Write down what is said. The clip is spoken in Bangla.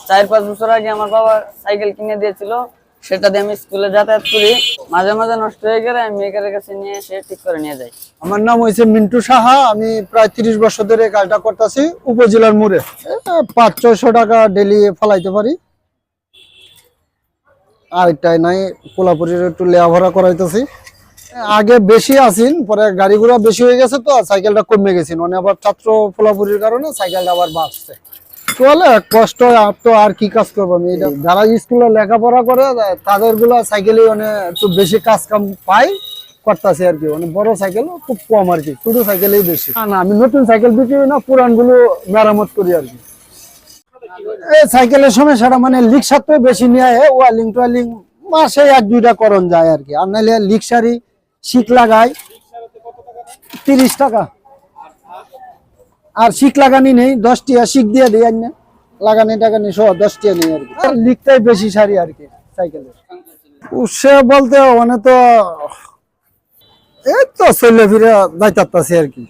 4-5 বছর আগে আমার বাবা সাইকেল কিনে দিয়েছিল, সেটা দিয়ে আমি স্কুলে যাতায়াত করি। মাঝে মাঝে নষ্ট হয়ে গেলে আমি মেকারের কাছে নিয়ে এসে ঠিক করে নিয়ে যাই। আমার নাম হয়েছে মিন্টু সাহা। আমি প্রায় 30 বছর ধরে কাজটা করতেছি উপজেলার মোড়ে। 500-600 টাকা ডেলি ফলাইতে পারি। আরেকটাই নাই, কোলাপুরের একটু লেয়াভরা করাইতেছি। আগে বেশি আসিন, পরে গাড়ি ঘোড়া বেশি হয়ে গেছে তো সাইকেলটা কমে গেছে, মানে আবার ছাত্র ফোলাপুরির কারণে সাইকেলটা আবার বাড়ছে। চলে কষ্ট তো, আর কি কাজ করবো আমি। যারা স্কুলে লেখাপড়া করে তাদের গুলা সাইকেলে মানে একটু বেশি কাজ কাম পাই করতেছে আর কি। মানে বড় সাইকেল খুব কম আর কি, ছোট সাইকেলেই বেশি। না আমি নতুন সাইকেল বিক্রি না, পুরান গুলো মেরামত করি আর কি। এই সাইকেলের সমস্যাটা মানে লিক সাথে বেশি নিয়ে ওয়ালিং টোয়ালিং মাসে 1-2টা করণ যায় আর কি। আর নাহলে লিক সারি শিক লাগাই 30 টাকা। আর শিক লাগানি নেই, 10 টাকা শিক দিয়ে দিই। আর না লাগানি টাগানি সহ 10 টাকা নেই আর কি। আর লিকটাই বেশি সারি আর কি সাইকেলের। উৎসে বলতে মানে তো এই তো চলে ফিরে যাইতাছি আর কি।